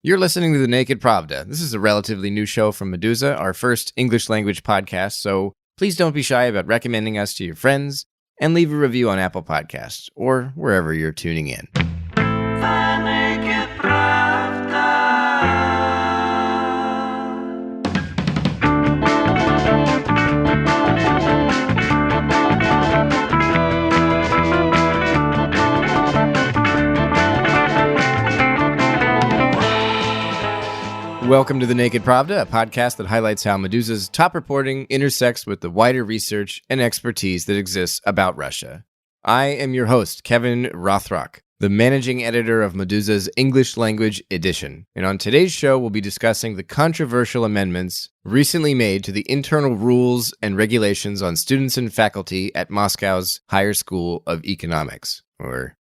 You're listening to the Naked Pravda. This is a relatively new show from Medusa, our first English-language podcast, so please don't be shy about recommending us to your friends and leave a review on Apple Podcasts or wherever you're tuning in. The Naked Pravda. Welcome to the Naked Pravda, a podcast that highlights how Medusa's top reporting intersects with the wider research and expertise that exists about Russia. I am your host, Kevin Rothrock, the managing editor of Medusa's English language edition. And on today's show, we'll be discussing the controversial amendments recently made to the internal rules and regulations on students and faculty at Moscow's Higher School of Economics, or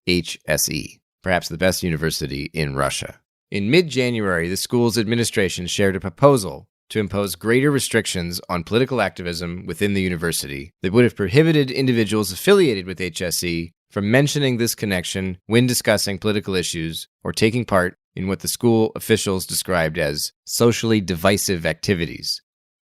HSE, perhaps the best university in Russia. In mid-January, the school's administration shared a proposal to impose greater restrictions on political activism within the university that would have prohibited individuals affiliated with HSE from mentioning this connection when discussing political issues or taking part in what the school officials described as socially divisive activities.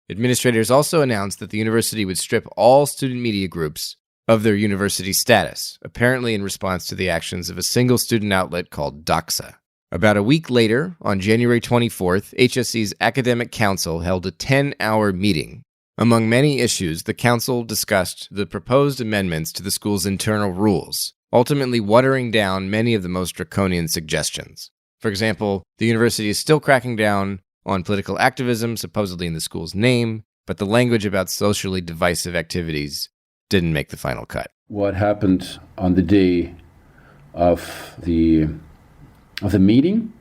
Administrators also announced that the university would strip all student media groups of their university status, apparently in response to the actions of a single student outlet called Doxa. About a week later, on January 24th, HSE's Academic Council held a 10-hour meeting. Among many issues, the council discussed the proposed amendments to the school's internal rules, ultimately watering down many of the most draconian suggestions. For example, the university is still cracking down on political activism, supposedly in the school's name, but the language about socially divisive activities didn't make the final cut. What happened on the day of the meeting,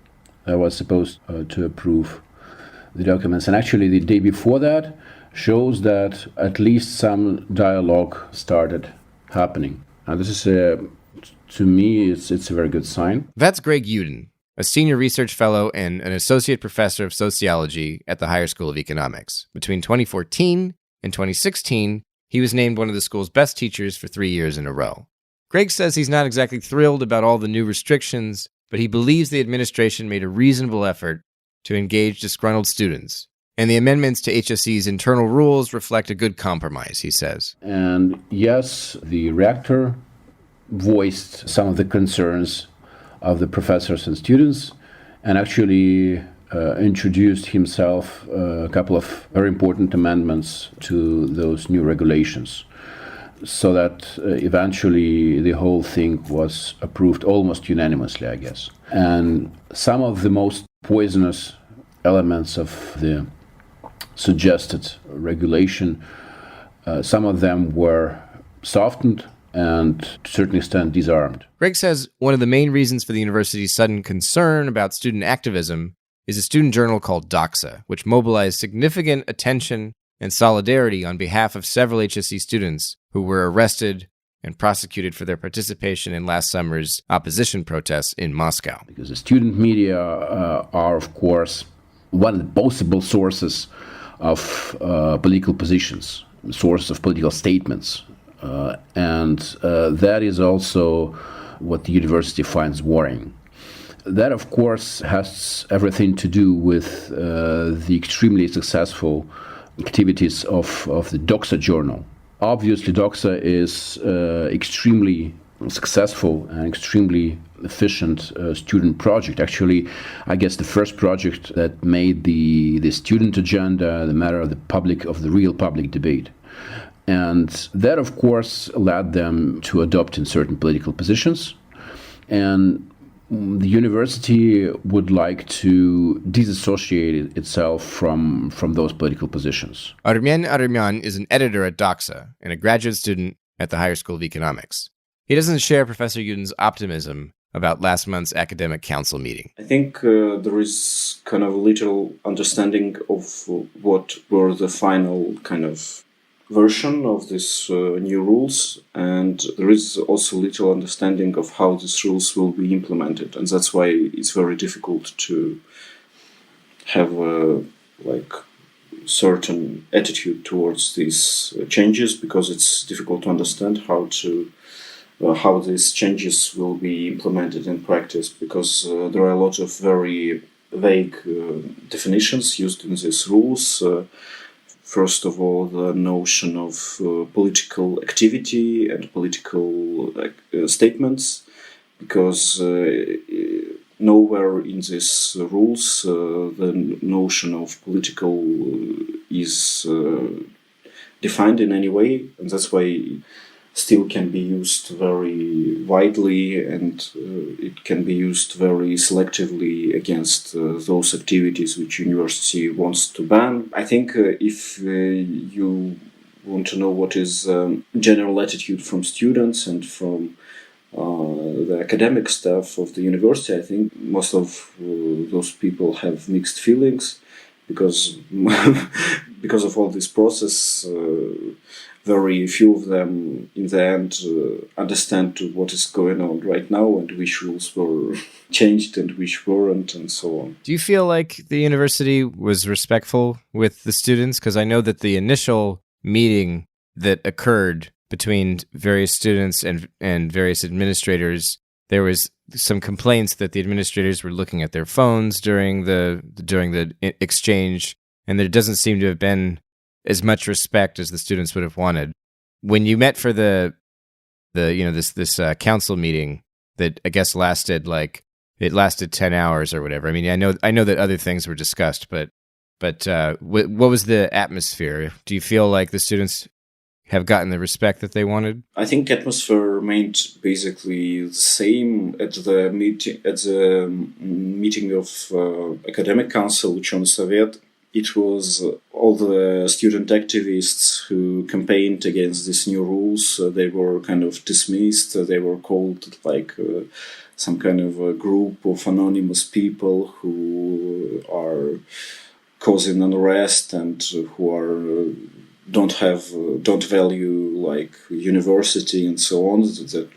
I was supposed to approve the documents. And actually the day before that shows that at least some dialogue started happening. Now this is, to me, it's a very good sign. That's Greg Yudin, a senior research fellow and an associate professor of sociology at the Higher School of Economics. Between 2014 and 2016, he was named one of the school's best teachers for 3 years in a row. Greg says he's not exactly thrilled about all the new restrictions, but he believes the administration made a reasonable effort to engage disgruntled students. And the amendments to HSE's internal rules reflect a good compromise, he says. And yes, the rector voiced some of the concerns of the professors and students, and actually introduced himself a couple of very important amendments to those new regulations, so that eventually the whole thing was approved almost unanimously, I guess. And some of the most poisonous elements of the suggested regulation, some of them were softened and to a certain extent disarmed. Greg says one of the main reasons for the university's sudden concern about student activism is a student journal called Doxa, which mobilized significant attention and solidarity on behalf of several HSE students who were arrested and prosecuted for their participation in last summer's opposition protests in Moscow. Because the student media are, of course, one of the possible sources of political positions, source of political statements. And that is also what the university finds worrying. That, of course, has everything to do with the extremely successful activities of the Doxa journal. Obviously, Doxa is extremely successful and extremely efficient student project. Actually, I guess the first project that made the student agenda the matter of the real public debate. And that, of course, led them to adopt in certain political positions. And the university would like to disassociate itself from those political positions. Armen Aramyan is an editor at Doxa and a graduate student at the Higher School of Economics. He doesn't share Professor Yudin's optimism about last month's academic council meeting. I think there is kind of little understanding of what were the final kind of version of these new rules, and there is also little understanding of how these rules will be implemented, and that's why it's very difficult to have a certain attitude towards these changes, because it's difficult to understand how these changes will be implemented in practice, because there are a lot of very vague definitions used in these rules. First of all, the notion of political activity and political statements, because nowhere in these rules the notion of political is defined in any way, and that's why still can be used very widely, and it can be used very selectively against those activities which university wants to ban. I think if you want to know what is general attitude from students and from the academic staff of the university, I think most of those people have mixed feelings, because because of all this process, very few of them in the end understand what is going on right now and which rules were changed and which weren't, and so on. Do you feel like the university was respectful with the students? Because I know that the initial meeting that occurred between various students and various administrators, there was some complaints that the administrators were looking at their phones during the exchange, and there doesn't seem to have been as much respect as the students would have wanted. When you met for this council meeting that I guess lasted 10 hours or whatever. I mean, I know that other things were discussed, but what was the atmosphere? Do you feel like the students have gotten the respect that they wanted? I think atmosphere remained basically the same at the meeting of academic council, Ученый Совет. It was all the student activists who campaigned against these new rules. They were kind of dismissed. They were called like some kind of a group of anonymous people who are causing unrest and who are don't value like university and so on. That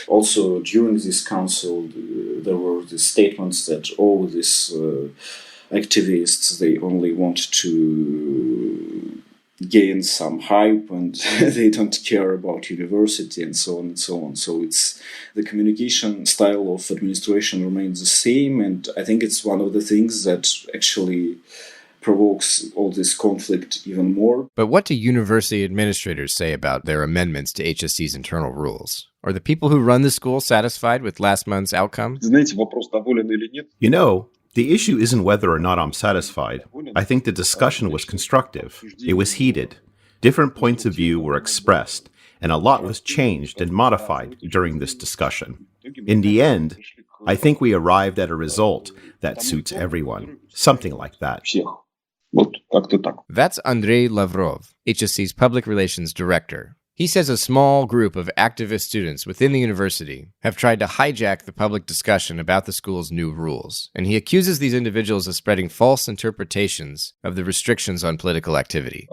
also during this council there were the statements that all these activists, they only want to gain some hype and they don't care about university and so on and so on. So it's the communication style of administration remains the same, and I think it's one of the things that actually provokes all this conflict even more. But what do university administrators say about their amendments to HSC's internal rules? Are the people who run the school satisfied with last month's outcome? You know, the issue isn't whether or not I'm satisfied. I think the discussion was constructive. It was heated. Different points of view were expressed, and a lot was changed and modified during this discussion. In the end, I think we arrived at a result that suits everyone. Something like that. That's Andrey Lavrov, HSC's public relations director. He says a small group of activist students within the university have tried to hijack the public discussion about the school's new rules, and he accuses these individuals of spreading false interpretations of the restrictions on political activity.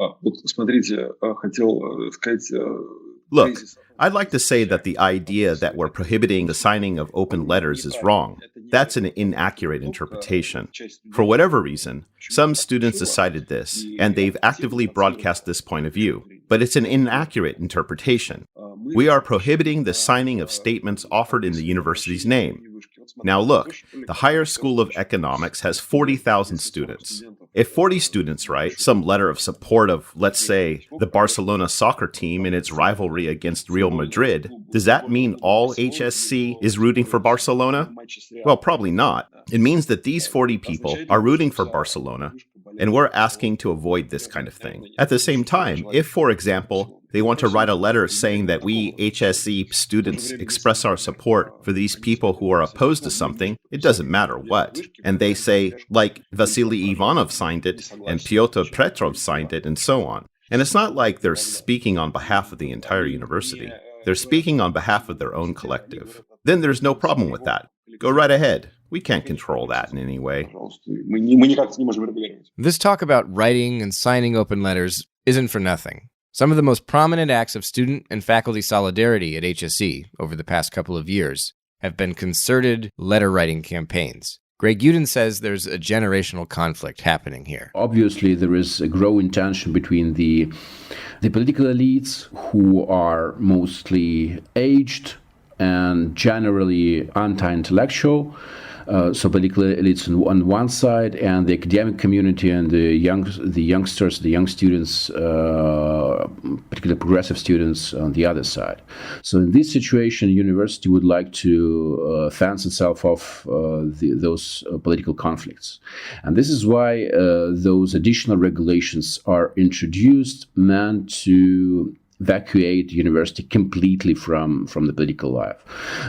Look, I'd like to say that the idea that we're prohibiting the signing of open letters is wrong. That's an inaccurate interpretation. For whatever reason, some students decided this, and they've actively broadcast this point of view. But it's an inaccurate interpretation. We are prohibiting the signing of statements offered in the university's name. Now look, the Higher School of Economics has 40,000 students. If 40 students write some letter of support of, let's say, the Barcelona soccer team in its rivalry against Real Madrid, does that mean all HSC is rooting for Barcelona? Well, probably not. It means that these 40 people are rooting for Barcelona, and we're asking to avoid this kind of thing. At the same time, if, for example, they want to write a letter saying that we HSE students express our support for these people who are opposed to something, it doesn't matter what. And they say, like Vasily Ivanov signed it, and Pyotr Petrov signed it, and so on. And it's not like they're speaking on behalf of the entire university. They're speaking on behalf of their own collective. Then there's no problem with that. Go right ahead. We can't control that in any way. This talk about writing and signing open letters isn't for nothing. Some of the most prominent acts of student and faculty solidarity at HSE over the past couple of years have been concerted letter-writing campaigns. Greg Yudin says there's a generational conflict happening here. Obviously, there is a growing tension between the political elites, who are mostly aged and generally anti-intellectual, So political elites on one side, and the academic community and the youngsters, the young students, particularly progressive students, on the other side. So in this situation, university would like to fence itself off those political conflicts. And this is why those additional regulations are introduced, meant to evacuate university completely from the political life.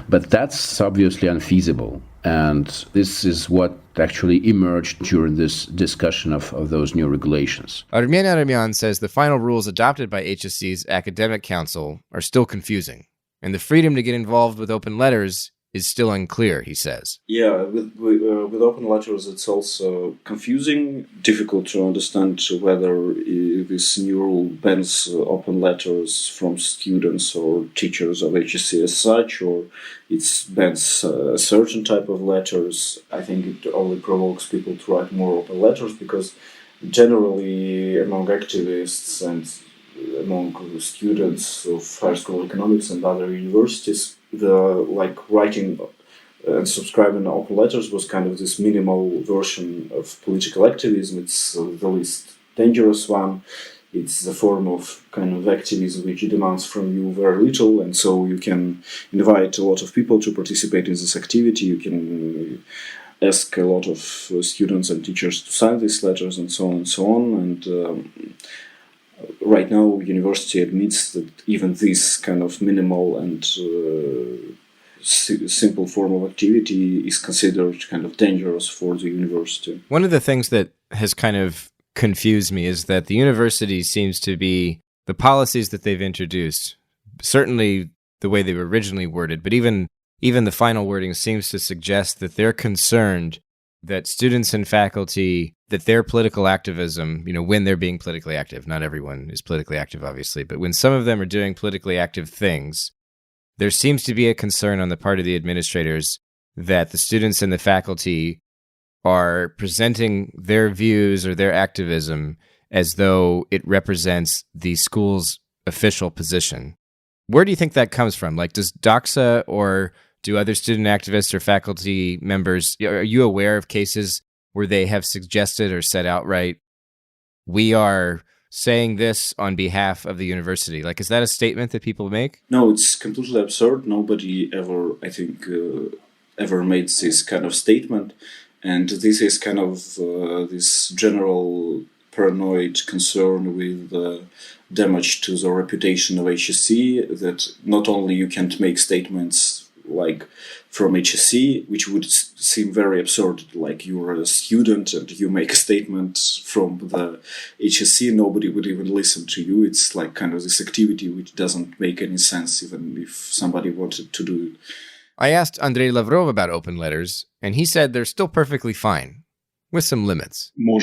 But that's obviously unfeasible. And this is what actually emerged during this discussion of those new regulations. Armen Aramyan says the final rules adopted by HSC's Academic Council are still confusing, and the freedom to get involved with open letters is still unclear, he says. Yeah, with open letters, it's also confusing, difficult to understand whether this new rule bans open letters from students or teachers of HSC as such, or it bans a certain type of letters. I think it only provokes people to write more open letters, because generally among activists and among students of high school economics and other universities, the writing and subscribing open letters was kind of this minimal version of political activism. It's the least dangerous one. It's the form of kind of activism which demands from you very little, and so you can invite a lot of people to participate in this activity. You can ask a lot of students and teachers to sign these letters, and so on and so on. And right now, university admits that even this kind of minimal and simple form of activity is considered kind of dangerous for the university. One of the things that has kind of confused me is that the university seems to be, the policies that they've introduced, certainly the way they were originally worded, but even the final wording seems to suggest that they're concerned that students and faculty, that their political activism, when they're being politically active, not everyone is politically active, obviously, but when some of them are doing politically active things, there seems to be a concern on the part of the administrators that the students and the faculty are presenting their views or their activism as though it represents the school's official position. Where do you think that comes from? Like, does Doxa or do other student activists or faculty members, are you aware of cases where they have suggested or said outright, we are saying this on behalf of the university? Like, is that a statement that people make? No, it's completely absurd. Nobody ever, I think, ever made this kind of statement. And this is kind of this general paranoid concern with damage to the reputation of HSC, that not only you can't make statements like from HSC, which would seem very absurd, like you're a student and you make a statement from the HSC, nobody would even listen to you. It's like kind of this activity which doesn't make any sense, even if somebody wanted to do it. I asked Andrey Lavrov about open letters, and he said they're still perfectly fine, with some limits. You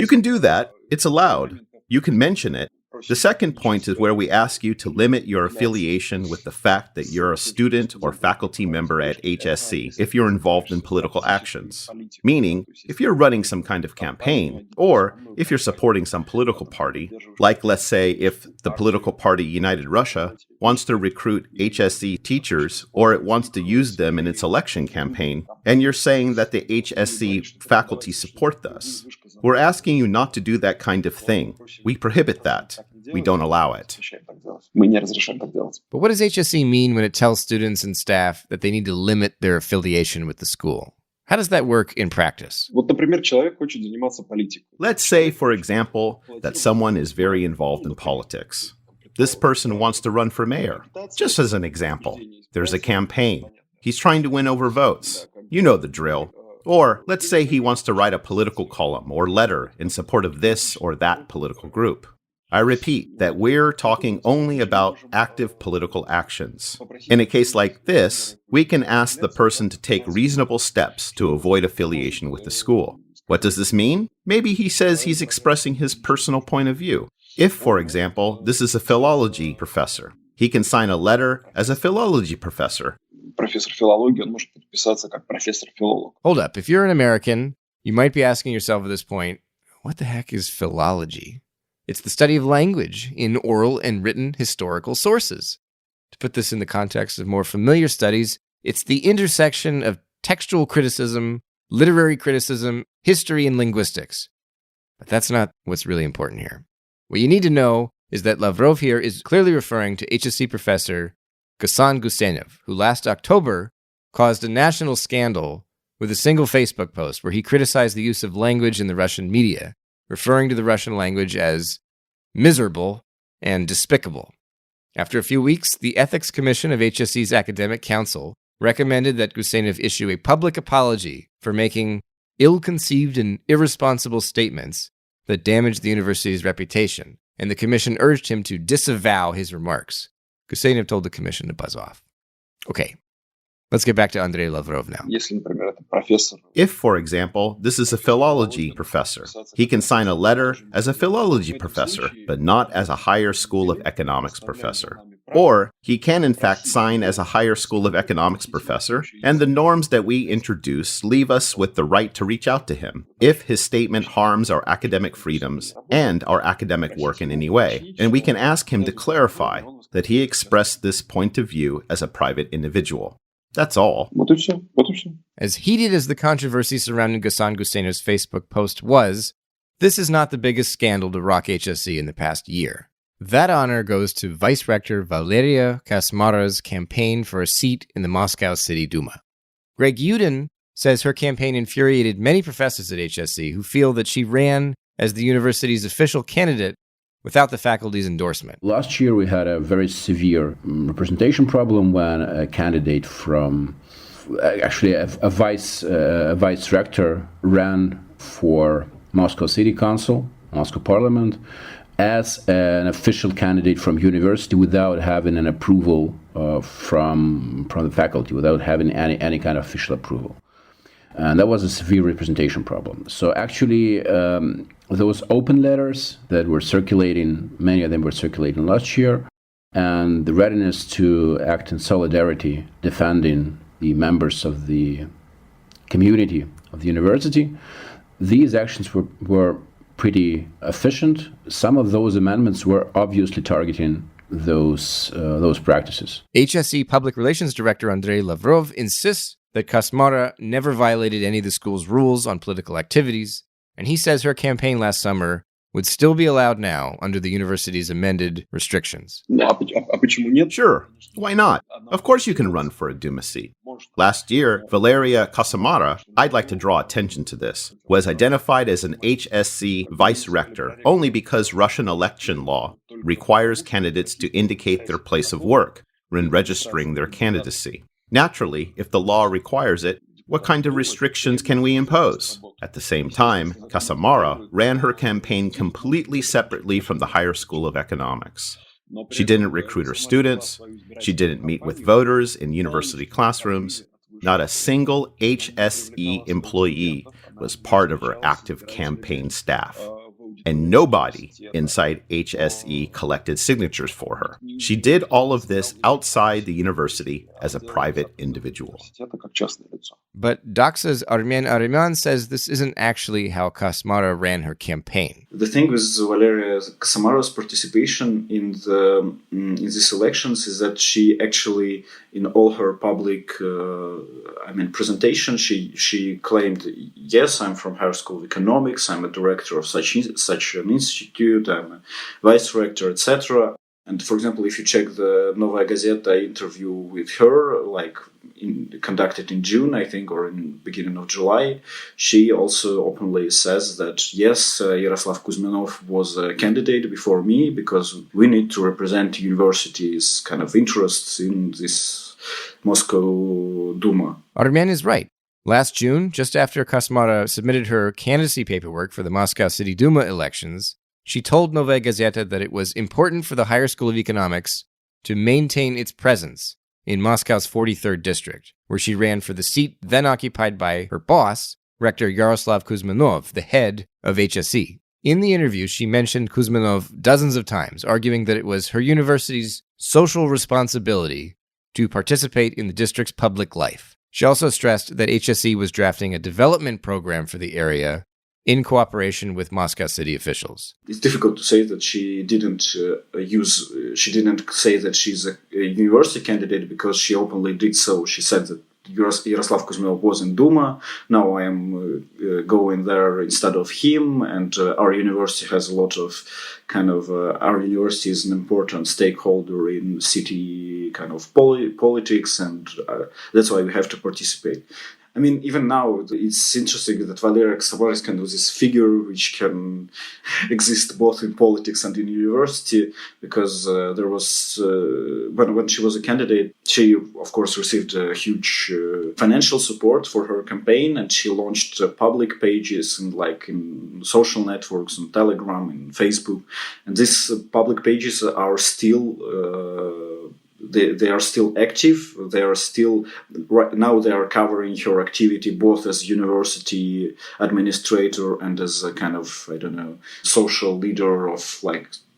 can do that. It's allowed. You can mention it. The second point is where we ask you to limit your affiliation with the fact that you're a student or faculty member at HSC if you're involved in political actions. Meaning, if you're running some kind of campaign, or if you're supporting some political party, like let's say if the political party United Russia wants to recruit HSC teachers or it wants to use them in its election campaign, and you're saying that the HSC faculty support us, we're asking you not to do that kind of thing. We prohibit that. We don't allow it. But what does HSC mean when it tells students and staff that they need to limit their affiliation with the school? How does that work in practice? Let's say, for example, that someone is very involved in politics. This person wants to run for mayor. Just as an example, there's a campaign. He's trying to win over votes. You know the drill. Or let's say he wants to write a political column or letter in support of this or that political group. I repeat that we're talking only about active political actions. In a case like this, we can ask the person to take reasonable steps to avoid affiliation with the school. What does this mean? Maybe he says he's expressing his personal point of view. If, for example, this is a philology professor, he can sign a letter as a philology professor. Hold up. If you're an American, you might be asking yourself at this point, what the heck is philology? It's the study of language in oral and written historical sources. To put this in the context of more familiar studies, It's the intersection of textual criticism, literary criticism, history, and linguistics. But that's not what's really important here. What you need to know is that Lavrov here is clearly referring to HSC professor Ghassan Gusenev, who last October caused a national scandal with a single Facebook post where he criticized the use of language in the Russian media, referring to the Russian language as miserable and despicable. After a few weeks, the Ethics Commission of HSC's Academic Council recommended that Gusenev issue a public apology for making ill-conceived and irresponsible statements that damaged the university's reputation, and the commission urged him to disavow his remarks. Gusenev told the commission to buzz off. Okay, let's get back to Andrey Lavrov now. If, for example, this is a philology professor, he can sign a letter as a philology professor, but not as a higher school of economics professor. Or he can, in fact, sign as a higher school of economics professor, and the norms that we introduce leave us with the right to reach out to him if his statement harms our academic freedoms and our academic work in any way, and we can ask him to clarify that he expressed this point of view as a private individual. That's all. As heated as the controversy surrounding Ghassan Gusenev's Facebook post was, this is not the biggest scandal to rock HSC in the past year. That honor goes to Vice Rector Valeria Kasmara's campaign for a seat in the Moscow City Duma. Greg Yudin says her campaign infuriated many professors at HSC who feel that she ran as the university's official candidate without the faculty's endorsement. Last year we had a very severe representation problem when a candidate from, actually a vice rector ran for Moscow City Council, Moscow Parliament, as an official candidate from university without having an approval from the faculty, without having any kind of official approval. And that was a severe representation problem. So actually, those open letters that were circulating, many of them were circulating last year, and the readiness to act in solidarity, defending the members of the community of the university, these actions were pretty efficient. Some of those amendments were obviously targeting those practices. HSC Public Relations Director Andrey Lavrov insists that Kasmara never violated any of the school's rules on political activities, and he says her campaign last summer would still be allowed now under the university's amended restrictions. Sure, why not? Of course you can run for a Duma seat. Last year, Valeria Kasmara, I'd like to draw attention to this, was identified as an HSC vice rector only because Russian election law requires candidates to indicate their place of work when registering their candidacy. Naturally, if the law requires it, what kind of restrictions can we impose? At the same time, Kasmara ran her campaign completely separately from the Higher School of Economics. She didn't recruit her students. She didn't meet with voters in university classrooms. Not a single HSE employee was part of her active campaign staff. And nobody inside HSE collected signatures for her. She did all of this outside the university as a private individual. But Doxa's Armen Aramyan says this isn't actually how Kasmara ran her campaign. The thing with Valeria Kasmara's participation in these elections is that she actually, in all her public presentation, she claimed, yes, I'm from Higher School of Economics, I'm a director of such an institute, I'm a vice rector, etc. And for example, if you check the Novaya Gazeta interview with her, conducted in June, I think, or in beginning of July, she also openly says that, yes, Yaroslav Kuzminov was a candidate before me because we need to represent universities' kind of interests in this Moscow Duma. Armen is right. Last June, just after Kasmara submitted her candidacy paperwork for the Moscow City Duma elections, she told Novaya Gazeta that it was important for the Higher School of Economics to maintain its presence in Moscow's 43rd district, where she ran for the seat then occupied by her boss, Rector Yaroslav Kuzminov, the head of HSE. In the interview, she mentioned Kuzminov dozens of times, arguing that it was her university's social responsibility to participate in the district's public life. She also stressed that HSE was drafting a development program for the area in cooperation with Moscow city officials. It's difficult to say that she didn't say that she's a university candidate because she openly did so. She said that Yaroslav Kuzminov was in Duma. Now I am going there instead of him, and our university has a lot of our university is an important stakeholder in city politics, and that's why we have to participate. I mean, even now, it's interesting that Valeria Ksavara is kind of this figure which can exist both in politics and in university, because there was, when she was a candidate, she, of course, received a huge financial support for her campaign, and she launched public pages in social networks, on Telegram, and Facebook. And these public pages are still... They are still active. They are still right now. They are covering her activity both as university administrator and as a kind of social leader of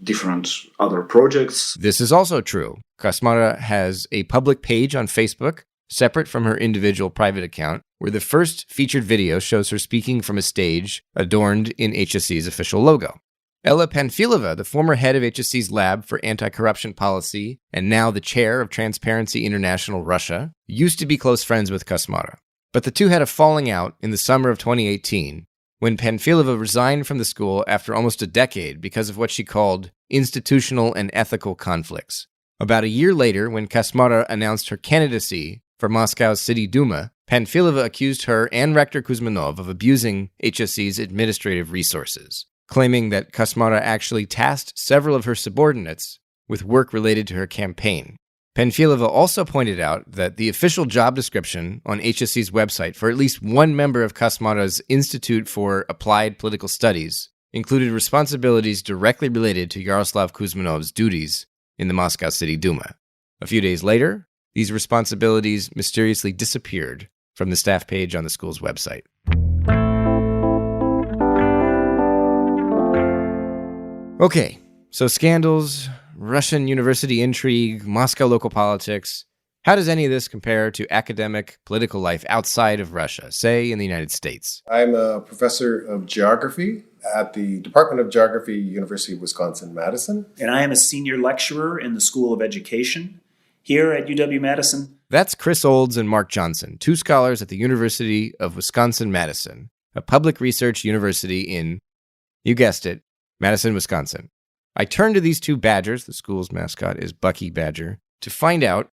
different other projects. This is also true. Kosmara has a public page on Facebook, separate from her individual private account, where the first featured video shows her speaking from a stage adorned in HSC's official logo. Ella Panfilova, the former head of HSC's Lab for Anti-Corruption Policy and now the chair of Transparency International Russia, used to be close friends with Kosmara. But the two had a falling out in the summer of 2018 when Panfilova resigned from the school after almost a decade because of what she called institutional and ethical conflicts. About a year later, when Kosmara announced her candidacy for Moscow's City Duma, Panfilova accused her and Rector Kuzminov of abusing HSC's administrative resources, claiming that Kosmara actually tasked several of her subordinates with work related to her campaign. Panfilova also pointed out that the official job description on HSC's website for at least one member of Kosmara's Institute for Applied Political Studies included responsibilities directly related to Yaroslav Kuzminov's duties in the Moscow City Duma. A few days later, these responsibilities mysteriously disappeared from the staff page on the school's website. Okay, so scandals, Russian university intrigue, Moscow local politics. How does any of this compare to academic political life outside of Russia, say in the United States? I'm a professor of geography at the Department of Geography, University of Wisconsin-Madison. And I am a senior lecturer in the School of Education here at UW-Madison. That's Kris Olds and Mark Johnson, two scholars at the University of Wisconsin-Madison, a public research university in, you guessed it, Madison, Wisconsin. I turned to these two badgers, the school's mascot is Bucky Badger, to find out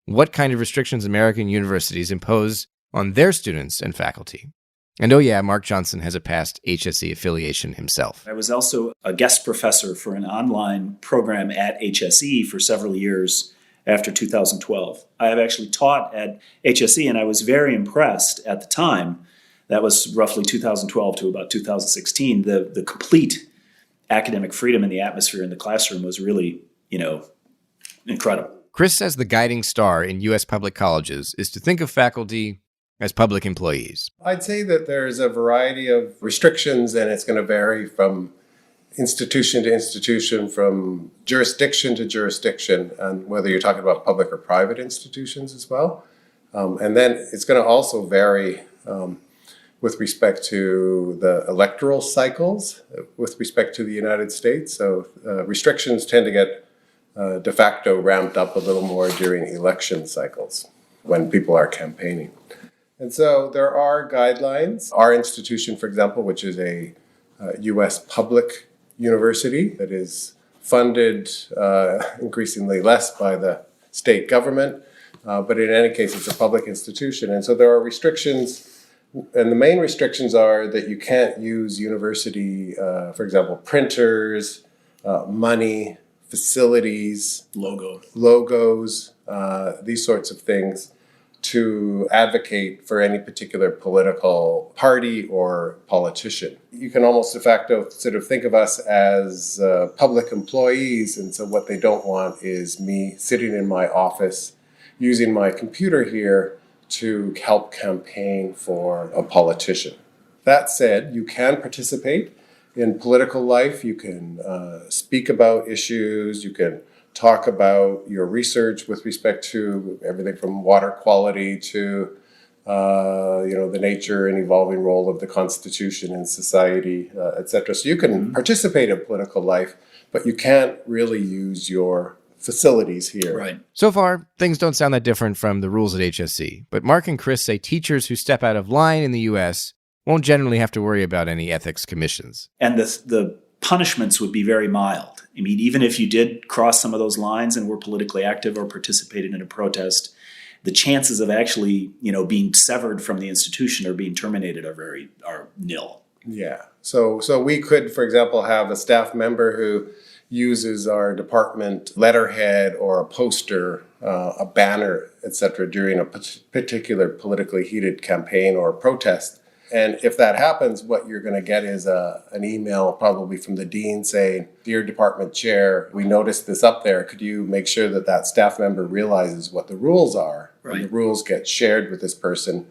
what kind of restrictions American universities impose on their students and faculty. And oh yeah, Mark Johnson has a past HSE affiliation himself. I was also a guest professor for an online program at HSE for several years after 2012. I have actually taught at HSE, and I was very impressed at the time. That was roughly 2012 to about 2016. The complete academic freedom in the atmosphere in the classroom was really, incredible. Kris says the guiding star in U.S. public colleges is to think of faculty as public employees. I'd say that there's a variety of restrictions, and it's going to vary from institution to institution, from jurisdiction to jurisdiction, and whether you're talking about public or private institutions as well. And then it's going to also vary with respect to the electoral cycles, with respect to the United States. So restrictions tend to get de facto ramped up a little more during election cycles when people are campaigning. And so there are guidelines. Our institution, for example, which is a U.S. public university that is funded increasingly less by the state government, but in any case, it's a public institution. And so there are restrictions. And the main restrictions are that you can't use university, for example, printers, money, facilities, logos, these sorts of things to advocate for any particular political party or politician. You can almost de facto sort of think of us as public employees, and so what they don't want is me sitting in my office using my computer here to help campaign for a politician. That said, you can participate in political life. You can speak about issues. You can talk about your research with respect to everything from water quality to the nature and evolving role of the Constitution in society, etc. So you can participate in political life, but you can't really use your facilities here. Right. So far, things don't sound that different from the rules at HSE, but Mark and Kris say teachers who step out of line in the U.S. won't generally have to worry about any ethics commissions. And the punishments would be very mild. I mean, even if you did cross some of those lines and were politically active or participated in a protest, the chances of actually, being severed from the institution or being terminated are nil. Yeah. So we could, for example, have a staff member who uses our department letterhead or a poster, a banner, etc., during a particular politically heated campaign or protest. And if that happens, what you're going to get is an email probably from the dean saying, "Dear department chair, we noticed this up there. Could you make sure that staff member realizes what the rules are?" Right. And the rules get shared with this person.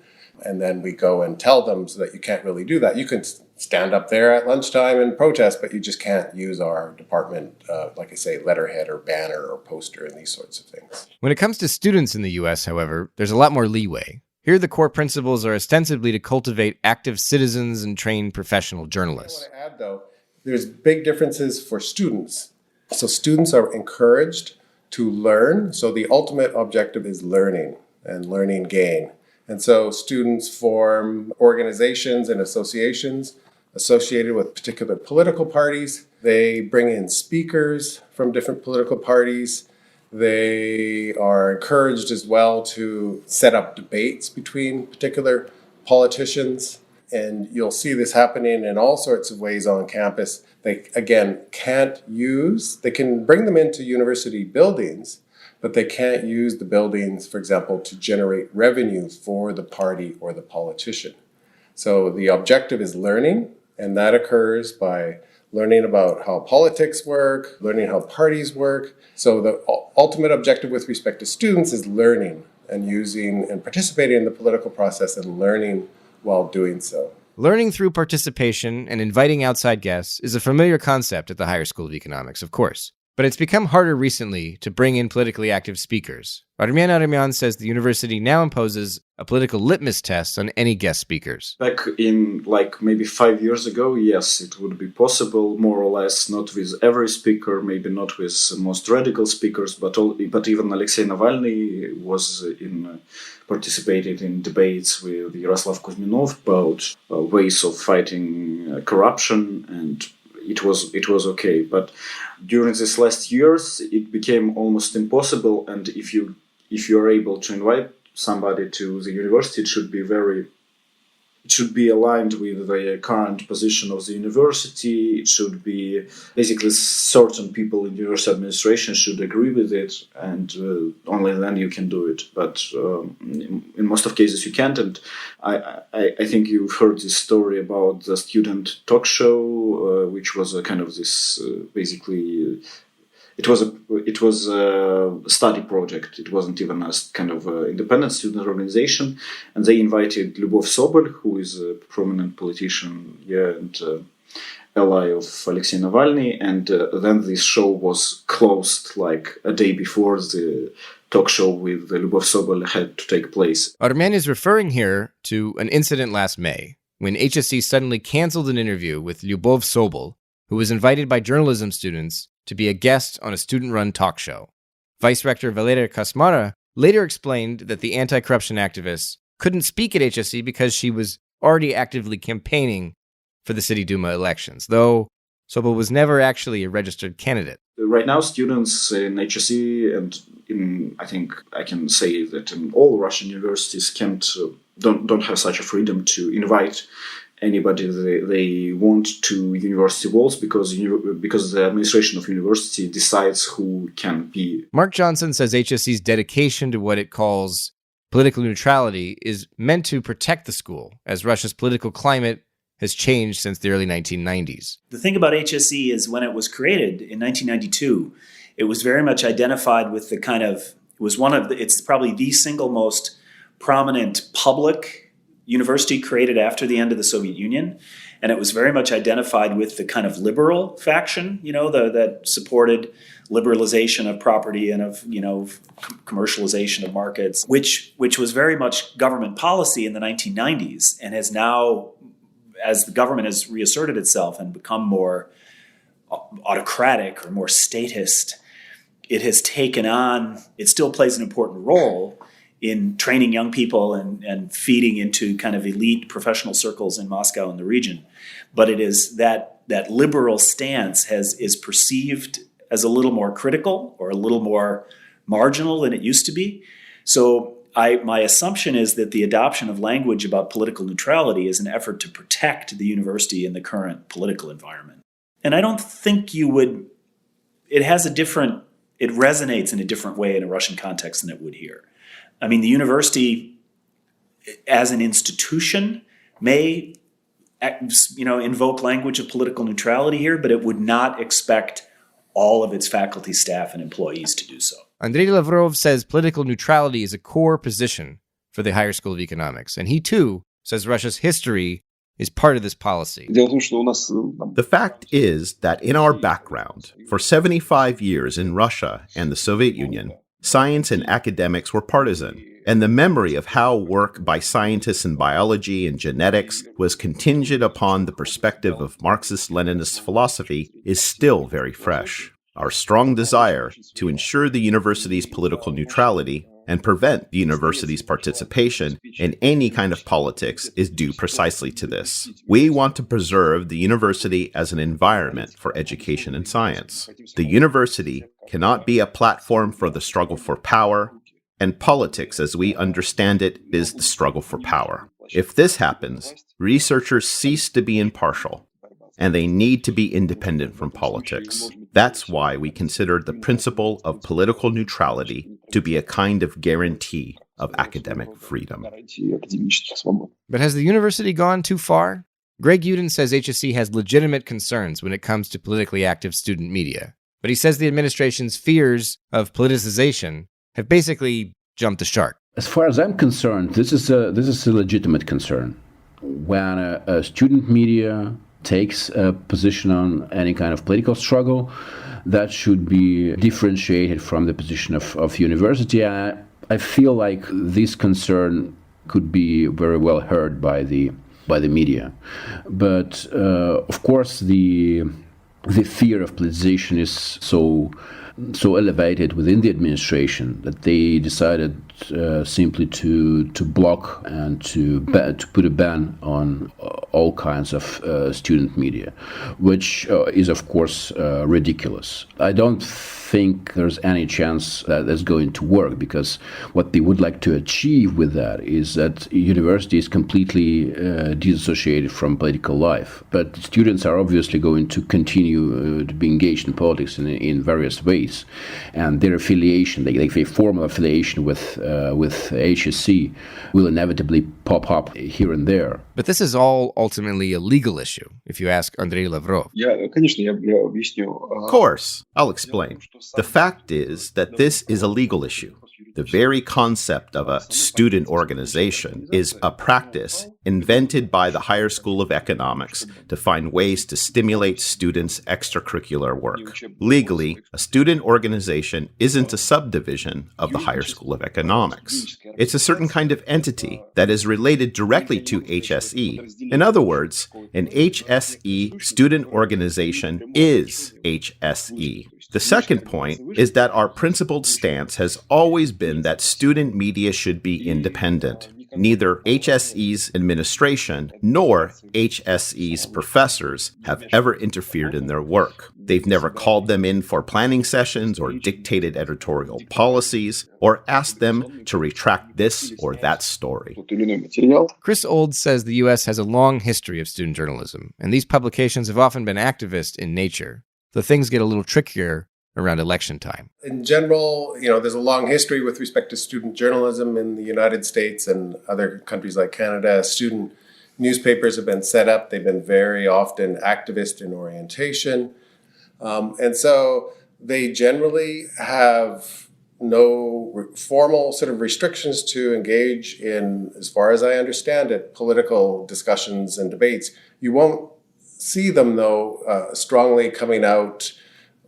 And then we go and tell them so that you can't really do that. You can stand up there at lunchtime and protest, but you just can't use our department, like I say, letterhead or banner or poster and these sorts of things. When it comes to students in the U.S., however, there's a lot more leeway. Here, the core principles are ostensibly to cultivate active citizens and train professional journalists. I want to add, though, there's big differences for students. So students are encouraged to learn. So the ultimate objective is learning and learning gain. And so students form organizations and associations associated with particular political parties. They bring in speakers from different political parties. They are encouraged as well to set up debates between particular politicians. And you'll see this happening in all sorts of ways on campus. They, again, they can bring them into university buildings, but they can't use the buildings, for example, to generate revenue for the party or the politician. So the objective is learning, and that occurs by learning about how politics work, learning how parties work. So the ultimate objective with respect to students is learning and using and participating in the political process and learning while doing so. Learning through participation and inviting outside guests is a familiar concept at the Higher School of Economics, of course. But it's become harder recently to bring in politically active speakers. Armen Aramyan says the university now imposes a political litmus test on any guest speakers. Back in maybe 5 years ago, yes, it would be possible, more or less, not with every speaker, maybe not with most radical speakers, but even Alexei Navalny was participated in debates with Yaroslav Kuzminov about ways of fighting corruption, and it was okay. But during these last years, it became almost impossible. And if you are able to invite somebody to the university, it should be aligned with the current position of the university. It should be basically certain people in university administration should agree with it, and only then you can do it. But in most of cases you can't. And I think you've heard this story about the student talk show, which was a kind of this basically. It was a study project. It wasn't even a kind of independent student organization, and they invited Lyubov Sobol, who is a prominent politician here and ally of Alexei Navalny, and then this show was closed like a day before the talk show with Lyubov Sobol had to take place. Armen is referring here to an incident last May, when HSE suddenly canceled an interview with Lyubov Sobol, who was invited by journalism students to be a guest on a student-run talk show. Vice Rector Valeria Kosmara later explained that the anti-corruption activist couldn't speak at HSE because she was already actively campaigning for the City Duma elections, though Sobol was never actually a registered candidate. Right now, students in HSE and I think I can say that in all Russian universities don't have such a freedom to invite anybody they want to university walls because the administration of university decides who can be. Mark Johnson says HSE's dedication to what it calls political neutrality is meant to protect the school, as Russia's political climate has changed since the early 1990s. The thing about HSE is when it was created in 1992, it was very much identified with it's probably the single most prominent public university created after the end of the Soviet Union, and it was very much identified with the kind of liberal faction, that supported liberalization of property and of, commercialization of markets, which was very much government policy in the 1990s, and has now, as the government has reasserted itself and become more autocratic or more statist, it has taken on, it still plays an important role in training young people and feeding into kind of elite professional circles in Moscow and the region. But it is that liberal stance is perceived as a little more critical or a little more marginal than it used to be. So my assumption is that the adoption of language about political neutrality is an effort to protect the university in the current political environment. And I don't think it resonates in a different way in a Russian context than it would here. I mean, the university as an institution may, invoke language of political neutrality here, but it would not expect all of its faculty, staff, and employees to do so. Andrey Lavrov says political neutrality is a core position for the Higher School of Economics, and he too says Russia's history is part of this policy. The fact is that in our background, for 75 years in Russia and the Soviet Union, science and academics were partisan, and the memory of how work by scientists in biology and genetics was contingent upon the perspective of Marxist-Leninist philosophy is still very fresh. Our strong desire to ensure the university's political neutrality and prevent the university's participation in any kind of politics is due precisely to this. We want to preserve the university as an environment for education and science. The university cannot be a platform for the struggle for power, and politics, as we understand it, is the struggle for power. If this happens, researchers cease to be impartial, and they need to be independent from politics. That's why we consider the principle of political neutrality to be a kind of guarantee of academic freedom. But has the university gone too far? Greg Yudin says HSE has legitimate concerns when it comes to politically active student media, but he says the administration's fears of politicization have basically jumped the shark. As far as I'm concerned, this is a legitimate concern. When a student media takes a position on any kind of political struggle, that should be differentiated from the position of university. I feel like this concern could be very well heard by the media. But of course, the fear of politicization is so elevated within the administration that they decided simply to block and to put a ban on all kinds of student media, which is of course ridiculous. I don't think there's any chance that that's going to work, because what they would like to achieve with that is that university is completely disassociated from political life. But students are obviously going to continue to be engaged in politics in various ways, and their affiliation, they formal affiliation with HSE, will inevitably pop up here and there. But this is all ultimately a legal issue, if you ask Andrey Lavrov. Of course, I'll explain. The fact is that this is a legal issue. The very concept of a student organization is a practice invented by the Higher School of Economics to find ways to stimulate students' extracurricular work. Legally, a student organization isn't a subdivision of the Higher School of Economics. It's a certain kind of entity that is related directly to HSE. In other words, an HSE student organization is HSE. The second point is that our principled stance has always been that student media should be independent. Neither HSE's administration nor HSE's professors have ever interfered in their work. They've never called them in for planning sessions or dictated editorial policies or asked them to retract this or that story. Kris says the U.S. has a long history of student journalism, and these publications have often been activist in nature. So things get a little trickier around election time. In general, there's a long history with respect to student journalism in the United States and other countries like Canada. Student newspapers have been set up. They've been very often activist in orientation. And so they generally have no formal sort of restrictions to engage in, as far as I understand it, political discussions and debates. You won't see them, though, strongly coming out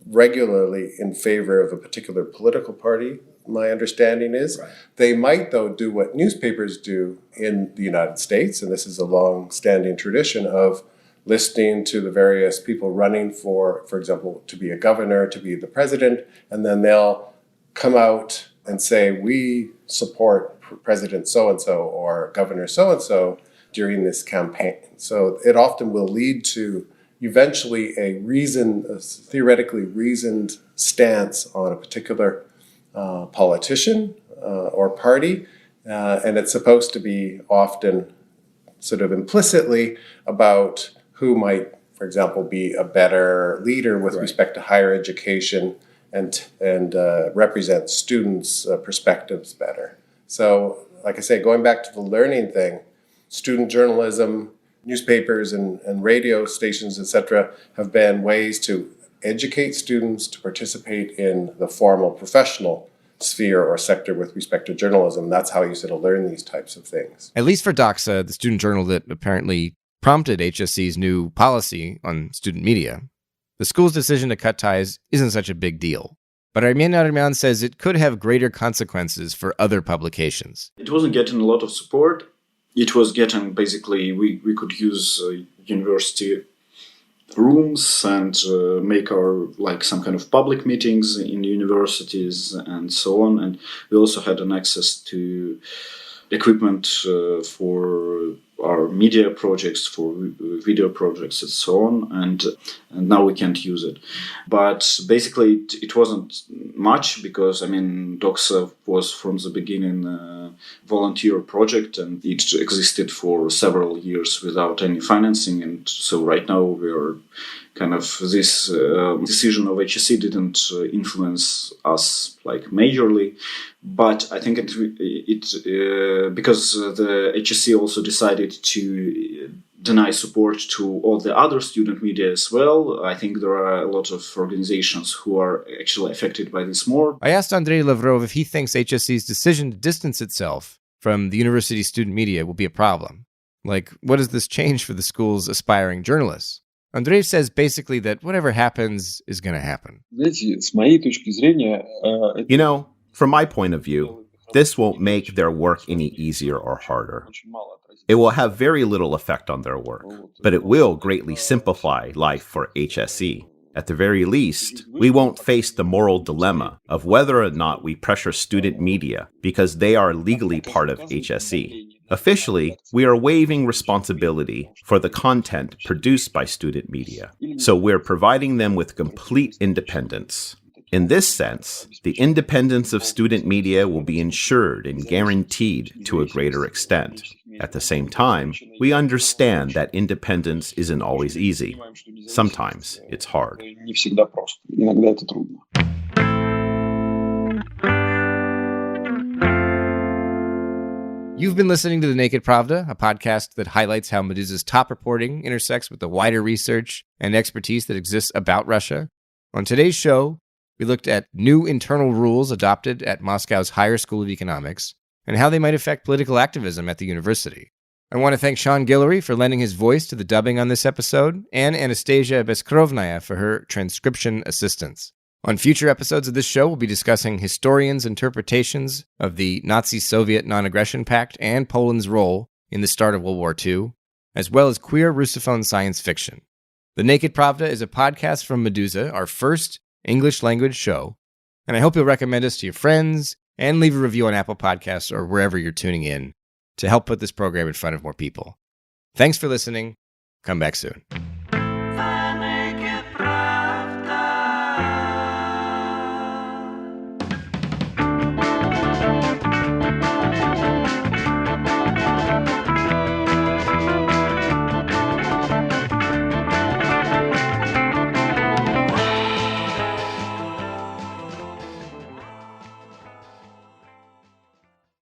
regularly in favor of a particular political party, my understanding is. Right. They might, though, do what newspapers do in the United States, and this is a long-standing tradition of listening to the various people running for example, to be a governor, to be the president, and then they'll come out and say, we support President so-and-so or Governor so-and-so during this campaign. So it often will lead to eventually a theoretically reasoned stance on a particular politician or party, and it's supposed to be often sort of implicitly about who might, for example, be a better leader with respect to higher education and represent students' perspectives better. So, like I say, going back to the learning thing, student journalism, newspapers and radio stations, etc., have been ways to educate students to participate in the formal professional sphere or sector with respect to journalism. That's how you sort of learn these types of things. At least for Doxa, the student journal that apparently prompted HSC's new policy on student media, the school's decision to cut ties isn't such a big deal. But Armen Aramyan says it could have greater consequences for other publications. It wasn't getting a lot of support. It was getting, basically, we could use university rooms and make our, some kind of public meetings in universities and so on. And we also had an access to equipment for our media projects, for video projects and so on, and now we can't use it. But basically it wasn't much because, Doxa was from the beginning a volunteer project and it existed for several years without any financing, and so right now we are this decision of HSC didn't influence us majorly, but I think it because the HSC also decided to deny support to all the other student media as well. I think there are a lot of organizations who are actually affected by this more. I asked Andrey Lavrov if he thinks HSC's decision to distance itself from the university's student media will be a problem. What does this change for the school's aspiring journalists? Andrey says basically that whatever happens is going to happen. From my point of view, this won't make their work any easier or harder. It will have very little effect on their work, but it will greatly simplify life for HSE. At the very least, we won't face the moral dilemma of whether or not we pressure student media because they are legally part of HSE. Officially, we are waiving responsibility for the content produced by student media, so we're providing them with complete independence. In this sense, the independence of student media will be ensured and guaranteed to a greater extent. At the same time, we understand that independence isn't always easy. Sometimes it's hard. You've been listening to The Naked Pravda, a podcast that highlights how Meduza's top reporting intersects with the wider research and expertise that exists about Russia. On today's show, we looked at new internal rules adopted at Moscow's Higher School of Economics and how they might affect political activism at the university. I want to thank Sean Guillory for lending his voice to the dubbing on this episode, and Anastasia Beskrovnaya for her transcription assistance. On future episodes of this show, we'll be discussing historians' interpretations of the Nazi-Soviet Non-Aggression Pact and Poland's role in the start of World War II, as well as queer Russophone science fiction. The Naked Pravda is a podcast from Meduza, our first English-language show, and I hope you'll recommend us to your friends and leave a review on Apple Podcasts or wherever you're tuning in to help put this program in front of more people. Thanks for listening. Come back soon.